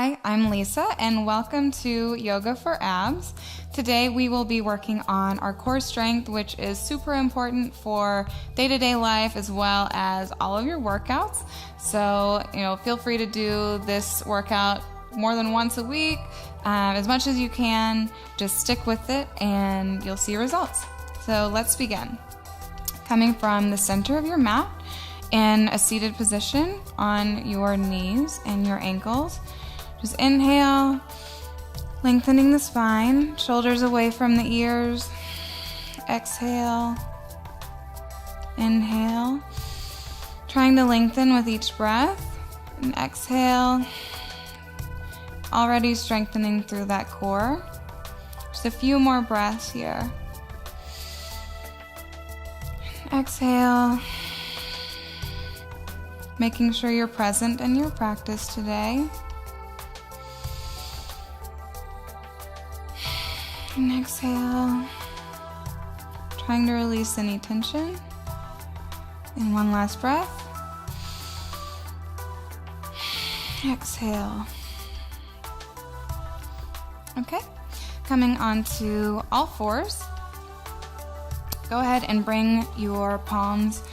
Hi, I'm Lisa, and welcome to Yoga for Abs. Today we will be working on our core strength, which is super important for day-to-day life as well as all of your workouts. So, feel free to do this workout more than once a week, as much as you can. Just stick with it and you'll see results. So let's begin. Coming from the center of your mat in a seated position on your knees and your ankles. Just inhale, lengthening the spine, shoulders away from the ears. Exhale, inhale, trying to lengthen with each breath. And exhale, already strengthening through that core. Just a few more breaths here. Exhale, making sure you're present in your practice today. And exhale, trying to release any tension. And one last breath. Exhale. Okay, coming onto all fours. Go ahead and bring your palms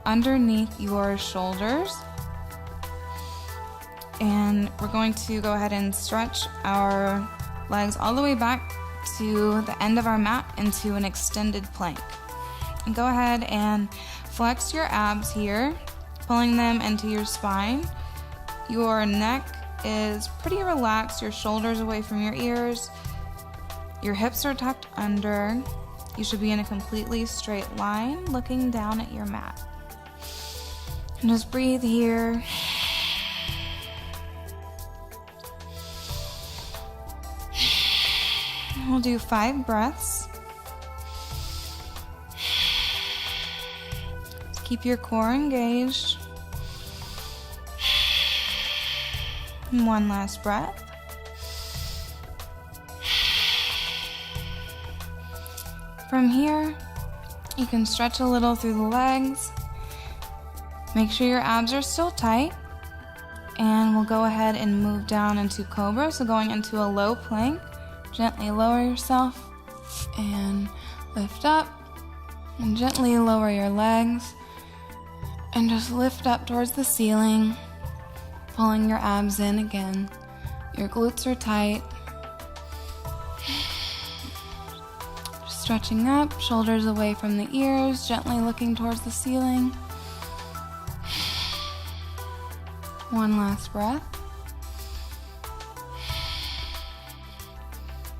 underneath your shoulders. And we're going to go ahead and stretch our legs all the way back to the end of our mat into an extended plank. And go ahead and flex your abs here, pulling them into your spine. Your neck is pretty relaxed, your shoulders away from your ears. Your hips are tucked under. You should be in a completely straight line, looking down at your mat. And just breathe here. We'll do 5 breaths. Just keep your core engaged. And one last breath. From here, you can stretch a little through the legs. Make sure your abs are still tight. And we'll go ahead and move down into Cobra. So going into a low plank. Gently lower yourself and lift up, and gently lower your legs and just lift up towards the ceiling, pulling your abs in again. Your glutes are tight. Just stretching up, shoulders away from the ears, gently looking towards the ceiling. One last breath.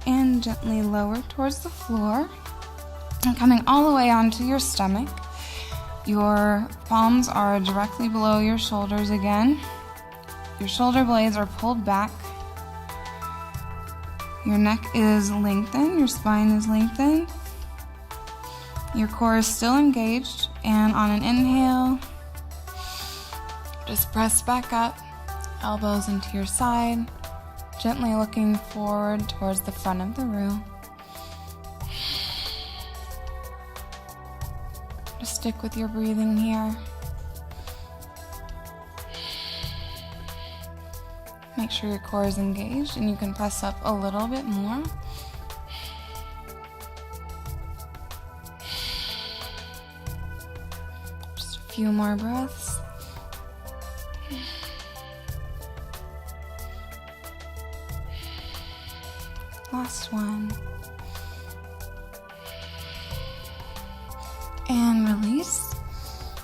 And gently lower towards the floor. And coming all the way onto your stomach. Your palms are directly below your shoulders again. Your shoulder blades are pulled back. Your neck is lengthened, your spine is lengthened. Your core is still engaged, and on an inhale, just press back up, elbows into your side. Gently looking forward towards the front of the room. Just stick with your breathing here. Make sure your core is engaged, and you can press up a little bit more. Just a few more breaths. Last one. And release.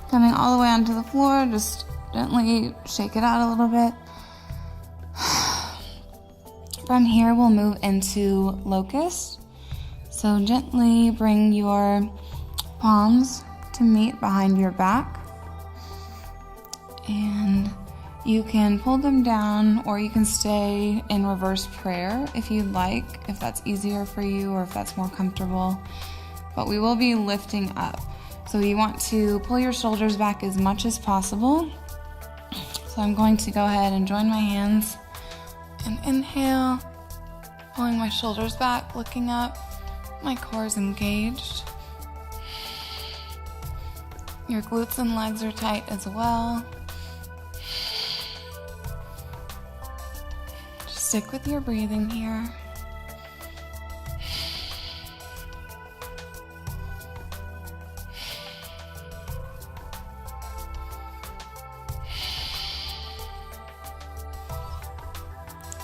Coming all the way onto the floor, just gently shake it out a little bit. From here, we'll move into locust. So gently bring your palms to meet behind your back. And you can pull them down, or you can stay in reverse prayer if you'd like, if that's easier for you or if that's more comfortable. But we will be lifting up. So you want to pull your shoulders back as much as possible. So I'm going to go ahead and join my hands and inhale, pulling my shoulders back, looking up. My core is engaged. Your glutes and legs are tight as well. Stick with your breathing here.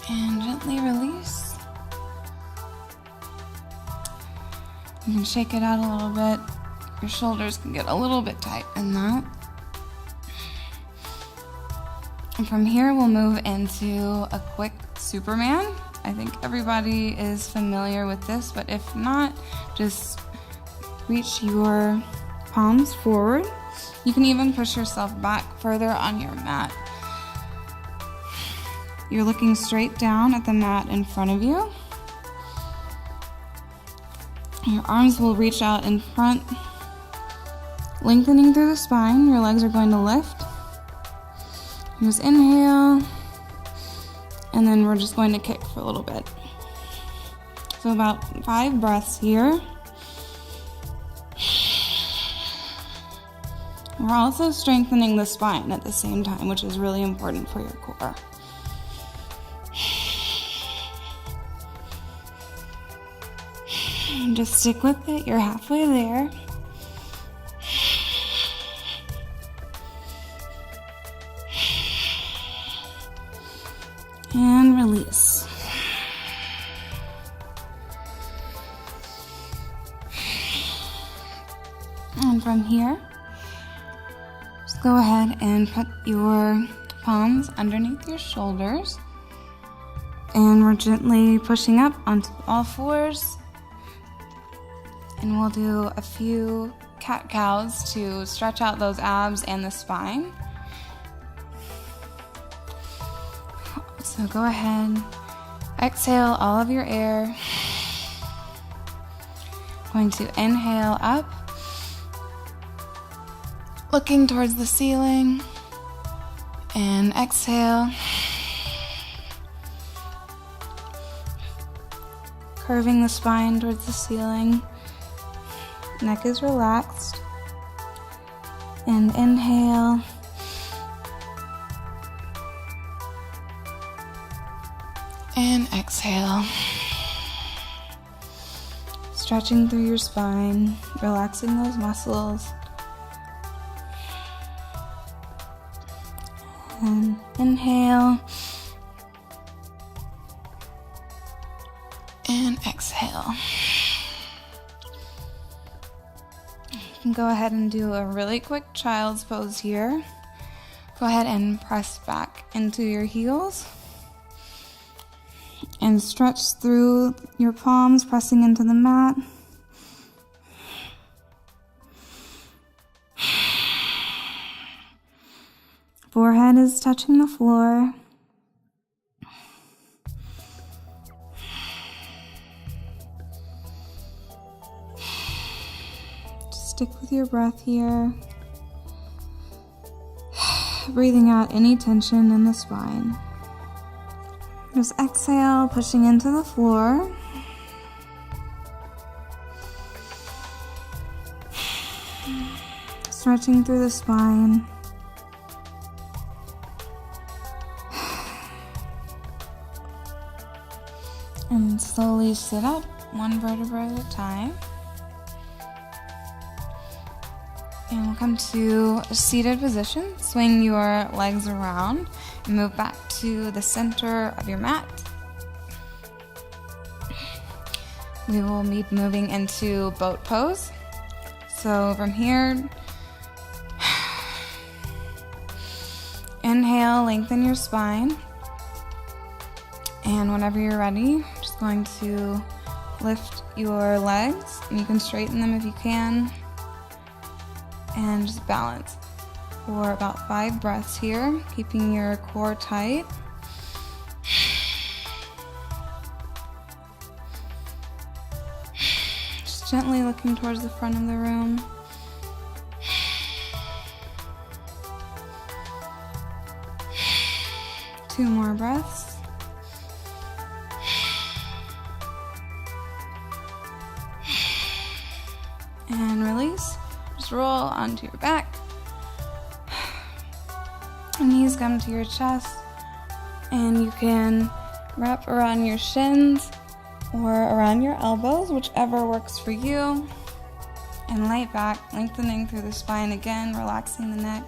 And gently release. You can shake it out a little bit. Your shoulders can get a little bit tight in that. And from here, we'll move into a quick Superman. I think everybody is familiar with this, but if not, just reach your palms forward. You can even push yourself back further on your mat. You're looking straight down at the mat in front of you. Your arms will reach out in front, lengthening through the spine. Your legs are going to lift. Just inhale, and then we're just going to kick for a little bit. So about 5 breaths here. We're also strengthening the spine at the same time, which is really important for your core. And just stick with it. You're halfway there. And release. And from here, just go ahead and put your palms underneath your shoulders. And we're gently pushing up onto all fours. And we'll do a few cat-cows to stretch out those abs and the spine. So go ahead, exhale all of your air. Going to inhale up, looking towards the ceiling, and exhale. Curving the spine towards the ceiling. Neck is relaxed. And inhale. And exhale. Stretching through your spine, relaxing those muscles. And inhale. And exhale. You can go ahead and do a really quick child's pose here. Go ahead and press back into your heels. And stretch through your palms, pressing into the mat. Forehead is touching the floor. Just stick with your breath here. Breathing out any tension in the spine. Just exhale, pushing into the floor. Stretching through the spine. And slowly sit up, one vertebra at a time. And we'll come to a seated position. Swing your legs around and move back to the center of your mat. We will be moving into boat pose. So from here, inhale, lengthen your spine. And whenever you're ready, just going to lift your legs, and you can straighten them if you can. And just balance for about 5 breaths here, keeping your core tight. Just gently looking towards the front of the room. Two more breaths. And release. Just roll onto your back. Knees come to your chest. And you can wrap around your shins or around your elbows, whichever works for you. And lay back, lengthening through the spine again, relaxing the neck.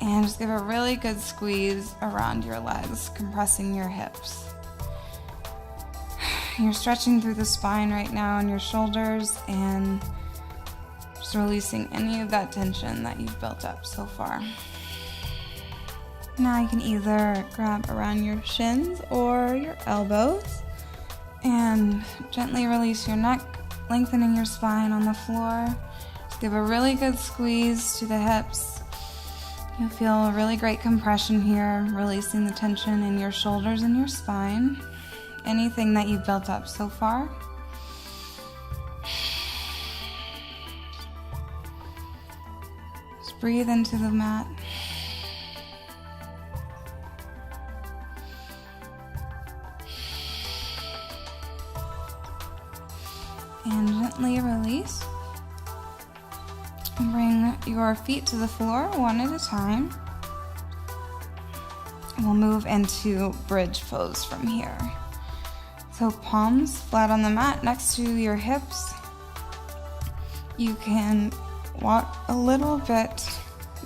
And just give a really good squeeze around your legs, compressing your hips. You're stretching through the spine right now in your shoulders and just releasing any of that tension that you've built up so far. Now you can either grab around your shins or your elbows and gently release your neck, lengthening your spine on the floor. Just give a really good squeeze to the hips. You'll feel a really great compression here, releasing the tension in your shoulders and your spine. Anything that you've built up so far. Just breathe into the mat. And gently release. Bring your feet to the floor one at a time. We'll move into bridge pose from here. So palms flat on the mat next to your hips. You can walk a little bit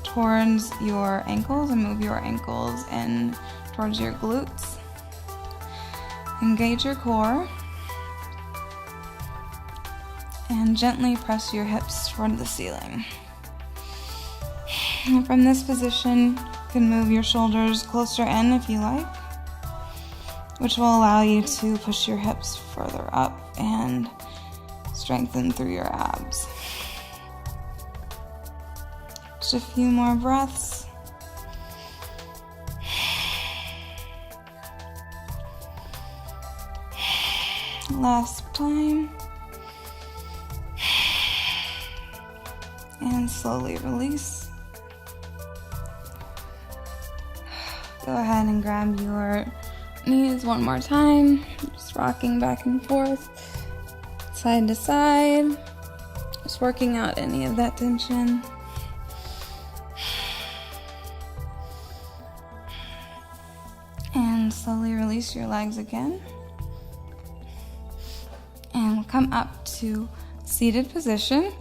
towards your ankles and move your ankles in towards your glutes. Engage your core. And gently press your hips toward the ceiling. And from this position, you can move your shoulders closer in if you like, which will allow you to push your hips further up and strengthen through your abs. Just a few more breaths. Last time. And slowly release. Go ahead and grab your knees one more time. Just rocking back and forth, side to side. Just working out any of that tension. And slowly release your legs again. And we'll come up to seated position.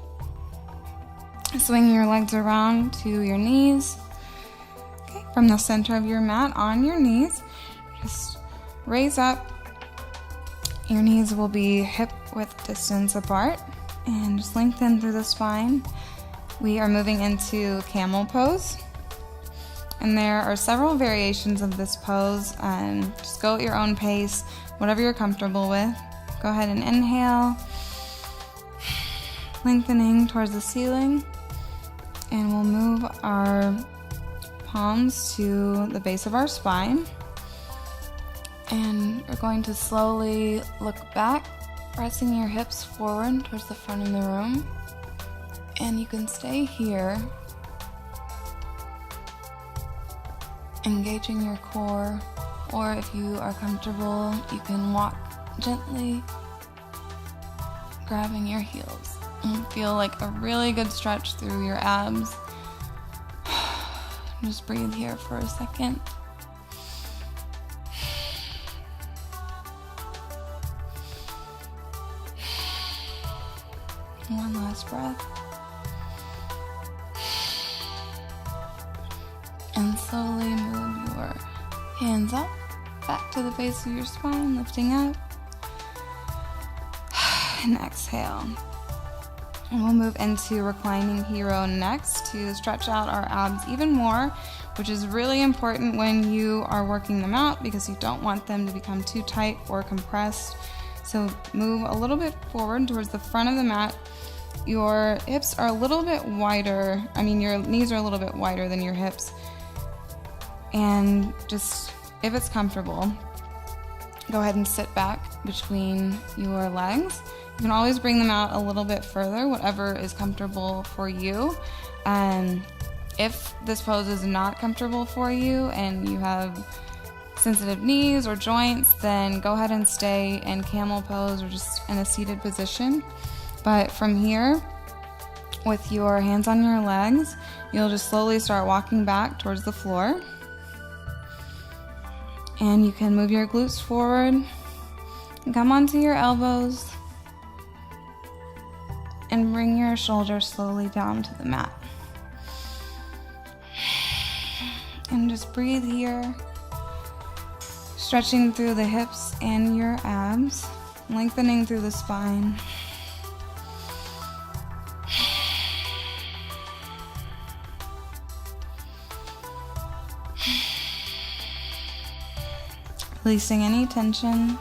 Swing your legs around to your knees. Okay, from the center of your mat on your knees, just raise up. Your knees will be hip width distance apart and just lengthen through the spine. We are moving into camel pose. And there are several variations of this pose. Just go at your own pace, whatever you're comfortable with. Go ahead and inhale, lengthening towards the ceiling. And we'll move our palms to the base of our spine. And we're going to slowly look back, pressing your hips forward towards the front of the room. And you can stay here, engaging your core, or if you are comfortable, you can walk gently, grabbing your heels. And feel like a really good stretch through your abs. Just breathe here for a second. One last breath. And slowly move your hands up, back to the base of your spine, lifting up. And exhale. And we'll move into reclining hero next to stretch out our abs even more, which is really important when you are working them out because you don't want them to become too tight or compressed. So move a little bit forward towards the front of the mat. Your hips are a little bit wider. Your knees are a little bit wider than your hips. And just, if it's comfortable, go ahead and sit back between your legs. You can always bring them out a little bit further, whatever is comfortable for you. If this pose is not comfortable for you and you have sensitive knees or joints, then go ahead and stay in camel pose or just in a seated position. But from here, with your hands on your legs, you'll just slowly start walking back towards the floor. And you can move your glutes forward and come onto your elbows and bring your shoulders slowly down to the mat. And just breathe here, stretching through the hips and your abs, lengthening through the spine. Releasing any tension.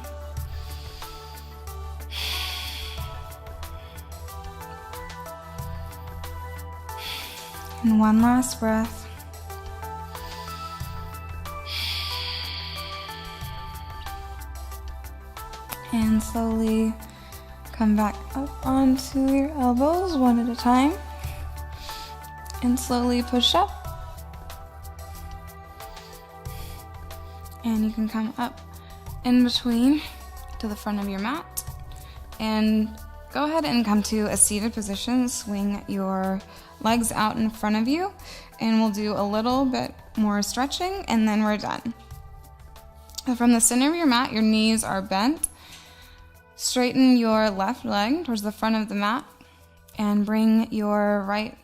And one last breath. And slowly come back up onto your elbows one at a time. And slowly push up. And you can come up in between to the front of your mat. And go ahead and come to a seated position. Swing your legs out in front of you. And we'll do a little bit more stretching and then we're done. From the center of your mat, your knees are bent. Straighten your left leg towards the front of the mat and bring your right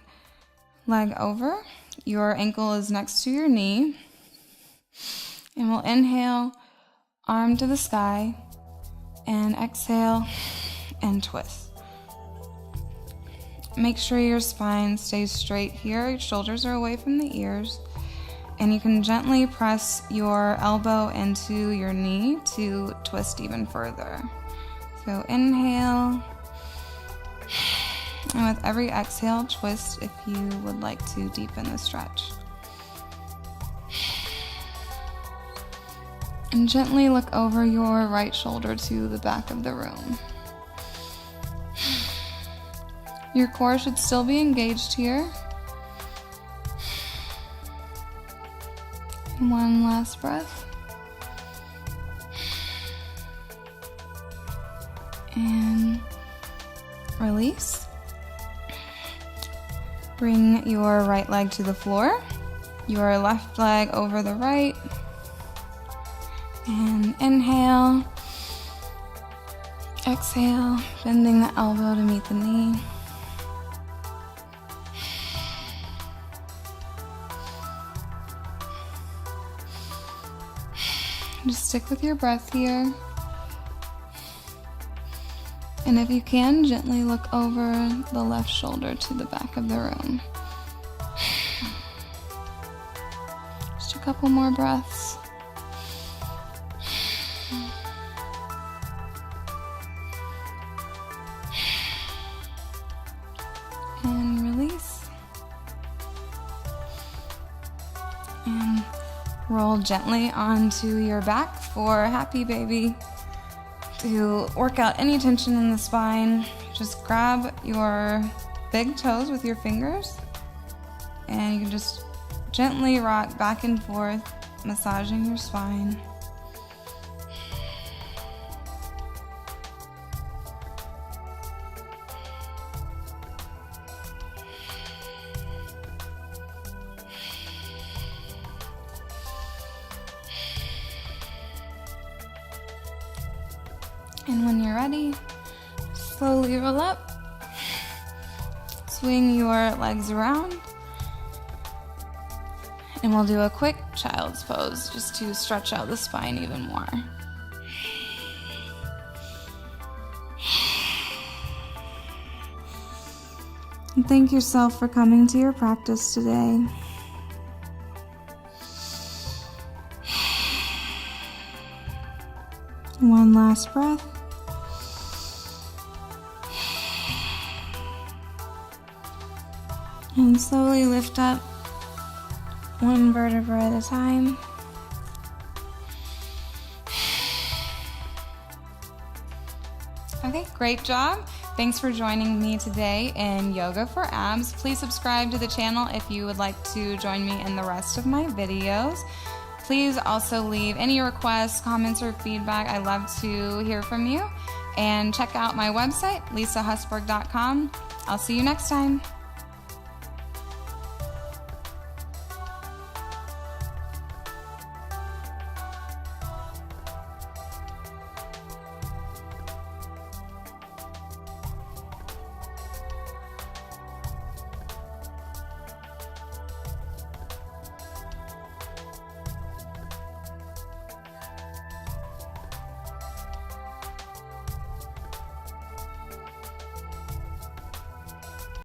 leg over. Your ankle is next to your knee. And we'll inhale, arm to the sky, and exhale and twist. Make sure your spine stays straight here. Your shoulders are away from the ears. And you can gently press your elbow into your knee to twist even further. So inhale, and with every exhale, twist if you would like to deepen the stretch. And gently look over your right shoulder to the back of the room. Your core should still be engaged here. And one last breath. And release. Bring your right leg to the floor. Your left leg over the right. And inhale, exhale, bending the elbow to meet the knee. Just stick with your breath here. And if you can, gently look over the left shoulder to the back of the room. Just a couple more breaths. Roll gently onto your back for happy baby. To work out any tension in the spine, just grab your big toes with your fingers and you can just gently rock back and forth, massaging your spine. And when you're ready, slowly roll up, swing your legs around, and we'll do a quick child's pose just to stretch out the spine even more. And thank yourself for coming to your practice today. One last breath. And slowly lift up one vertebra at a time. Okay, great job. Thanks for joining me today in Yoga for Abs. Please subscribe to the channel if you would like to join me in the rest of my videos. Please also leave any requests, comments, or feedback. I love to hear from you. And check out my website, lisahusberg.com. I'll see you next time.